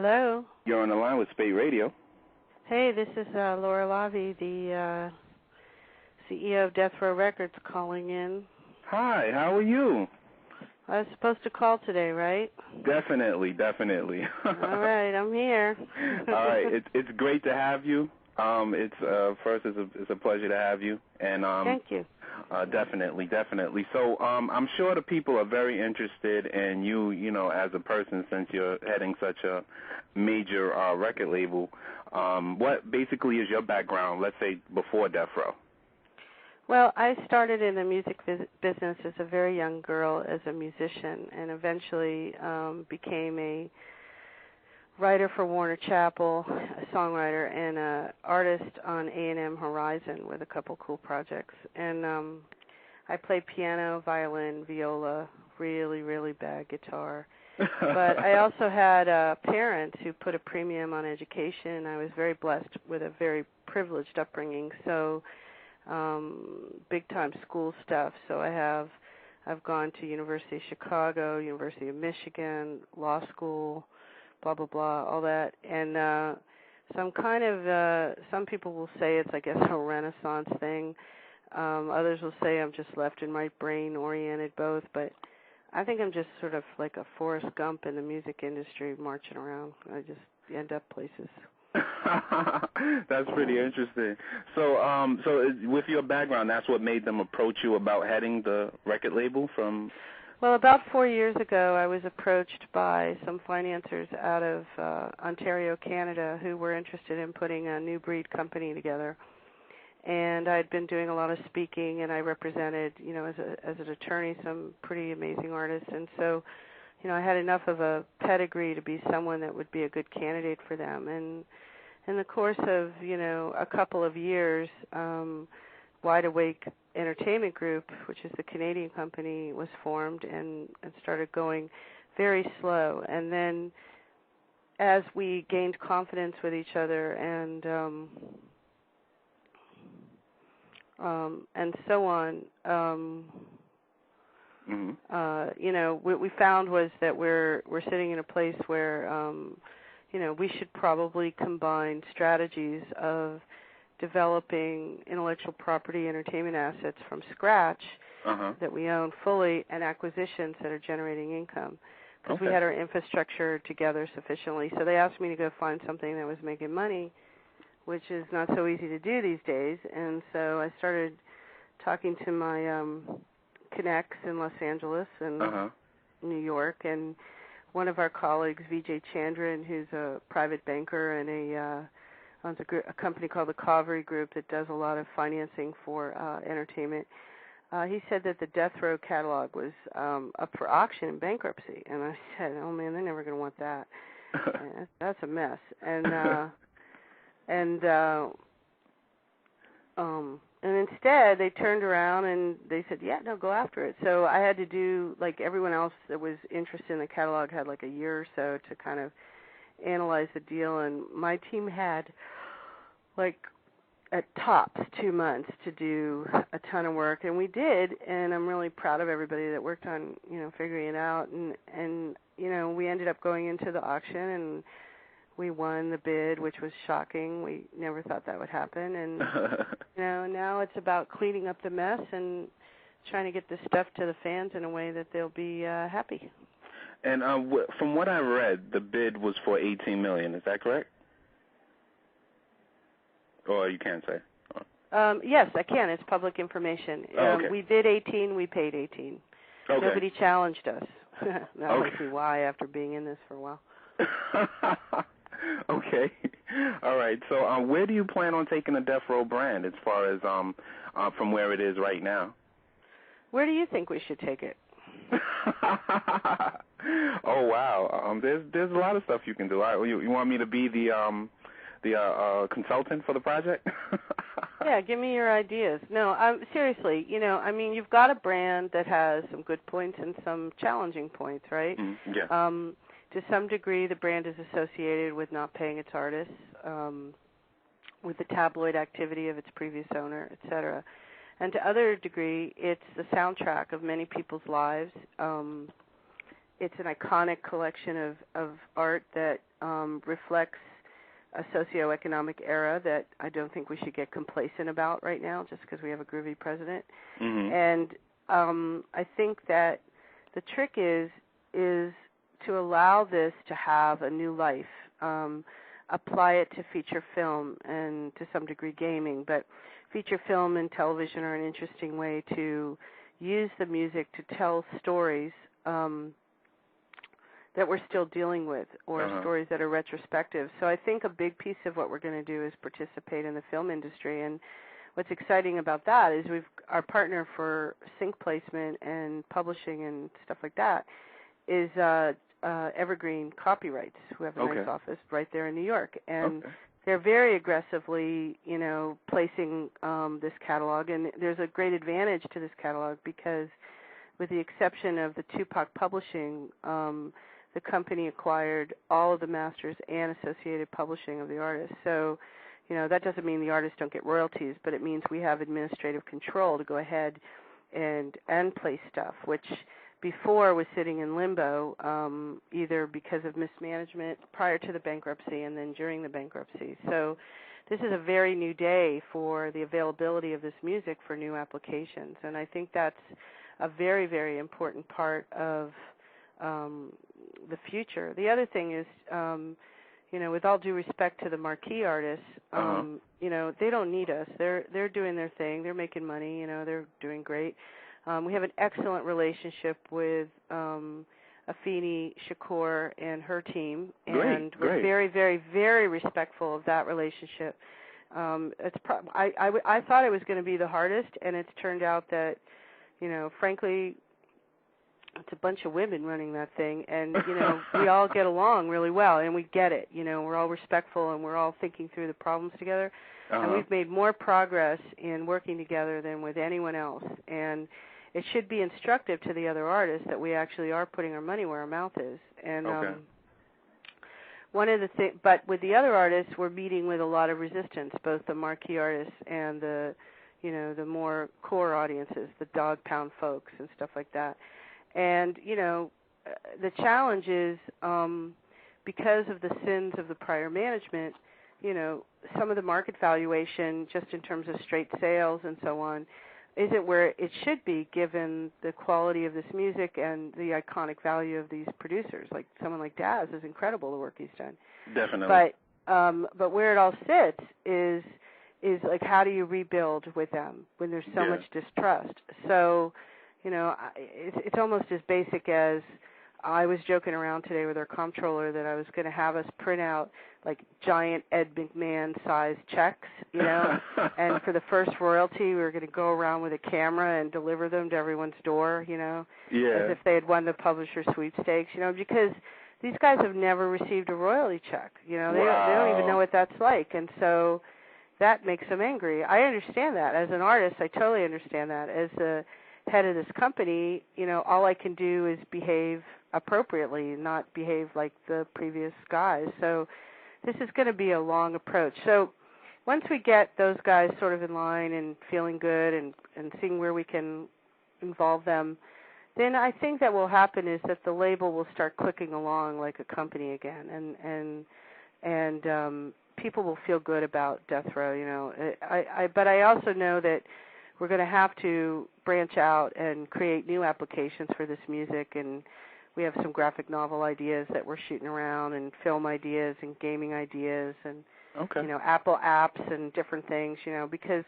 Hello. You're on the line with Spate Radio. Hey, this is Lara Lavi, the CEO of Deathrow Records, calling in. Hi, how are you? I was supposed to call today, right? Definitely. All right, I'm here. All right, it's great to have you. It's a pleasure to have you, and Thank you. Definitely. So I'm sure the people are very interested in you, as a person, since you're heading such a major record label. What basically is your background, let's say, before Deathrow? Well, I started in the music business as a very young girl as a musician, and eventually became a writer for Warner Chappell, a songwriter, and an artist on A&M Horizon with a couple cool projects. And I played piano, violin, viola, really bad guitar. But I also had parents who put a premium on education. I was very blessed with a very privileged upbringing, so big-time school stuff. So I've gone to University of Chicago, University of Michigan, law school, blah, blah, blah, all that. And some people will say it's, I guess, a Renaissance thing. Others will say I'm just left and right brain oriented, both. But I think I'm just sort of like a Forrest Gump in the music industry marching around. I just end up places. That's pretty interesting. So with your background, that's what made them approach you about heading the record label from... Well, about 4 years ago, I was approached by some financiers out of Ontario, Canada, who were interested in putting a new breed company together. And I'd been doing a lot of speaking, and I represented, as an attorney, some pretty amazing artists. And so, I had enough of a pedigree to be someone that would be a good candidate for them. And in the course of, a couple of years, Wide Awake Entertainment Group, which is the Canadian company, was formed and started going very slow. And then as we gained confidence with each other and so on, what we found was that we're sitting in a place where, we should probably combine strategies of developing intellectual property entertainment assets from scratch that we own fully and acquisitions that are generating income, because we had our infrastructure together sufficiently. So they asked me to go find something that was making money, which is not so easy to do these days. And so I started talking to my connects in Los Angeles and New York, and one of our colleagues, Vijay Chandran, who's a private banker and owns a company called the Covery Group that does a lot of financing for entertainment. He said that the Deathrow catalog was up for auction in bankruptcy, and I said, "Oh man, they're never going to want that. That's a mess." And instead, they turned around and they said, "Yeah, no, go after it." So I had to do, like everyone else that was interested in the catalog had like a year or so to kind of analyze the deal, and my team had like at tops 2 months to do a ton of work, and we did, and I'm really proud of everybody that worked on figuring it out, and we ended up going into the auction and we won the bid, which was shocking. We never thought that would happen, and now it's about cleaning up the mess and trying to get this stuff to the fans in a way that they'll be happy. And from what I read, the bid was for $18 million. Is that correct? Or you can't say? Yes, I can. It's public information. Okay. We bid 18. We paid 18. Okay. Nobody challenged us. Now I see why after being in this for a while. Okay. All right. So where do you plan on taking the Deathrow brand as far as from where it is right now? Where do you think we should take it? Oh wow. There's a lot of stuff you can do. You want me to be the consultant for the project? Yeah, give me your ideas. No, seriously. You've got a brand that has some good points and some challenging points, right? Yeah. To some degree, the brand is associated with not paying its artists, with the tabloid activity of its previous owner, et cetera. And to other degree, it's the soundtrack of many people's lives. It's an iconic collection of art that reflects a socioeconomic era that I don't think we should get complacent about right now just because we have a groovy president. Mm-hmm. And I think that the trick is to allow this to have a new life, apply it to feature film and to some degree gaming, but feature film and television are an interesting way to use the music to tell stories that we're still dealing with, or stories that are retrospective. So I think a big piece of what we're going to do is participate in the film industry. And what's exciting about that is our partner for sync placement and publishing and stuff like that is Evergreen Copyrights, who have a nice office right there in New York. And they're very aggressively, placing this catalog. And there's a great advantage to this catalog because with the exception of the Tupac publishing, the company acquired all of the masters and associated publishing of the artist. So, that doesn't mean the artists don't get royalties, but it means we have administrative control to go ahead and place stuff, which before was sitting in limbo, either because of mismanagement prior to the bankruptcy and then during the bankruptcy. So this is a very new day for the availability of this music for new applications, and I think that's a very, very important part of the future. The other thing is, with all due respect to the marquee artists, they don't need us. They're doing their thing. They're making money. They're doing great. We have an excellent relationship with Afeni Shakur and her team, and we're very, very, very respectful of that relationship. I thought it was going to be the hardest, and it's turned out that, frankly, it's a bunch of women running that thing, and, we all get along really well, and we get it. We're all respectful, and we're all thinking through the problems together, and we've made more progress in working together than with anyone else, and it should be instructive to the other artists that we actually are putting our money where our mouth is. And one of the things, but with the other artists, we're meeting with a lot of resistance, both the marquee artists and the more core audiences, the dog pound folks and stuff like that. And, the challenge is because of the sins of the prior management, some of the market valuation, just in terms of straight sales and so on, isn't where it should be given the quality of this music and the iconic value of these producers. Like someone like Daz is incredible, the work he's done. Definitely. But where it all sits is like, how do you rebuild with them when there's so much distrust? So, it's almost as basic as I was joking around today with our comptroller that I was going to have us print out like giant Ed McMahon-sized checks, and for the first royalty we were going to go around with a camera and deliver them to everyone's door, as if they had won the publisher sweepstakes, because these guys have never received a royalty check. They don't even know what that's like, and so that makes them angry. I understand that. As an artist, I totally understand that. As the head of this company, all I can do is behave appropriately, not behave like the previous guys. So this is going to be a long approach. So once we get those guys sort of in line and feeling good and seeing where we can involve them, then I think that will happen is that the label will start clicking along like a company again, and people will feel good about Deathrow. But I also know that we're going to have to branch out and create new applications for this music, and we have some graphic novel ideas that we're shooting around, and film ideas and gaming ideas, and Apple apps and different things, because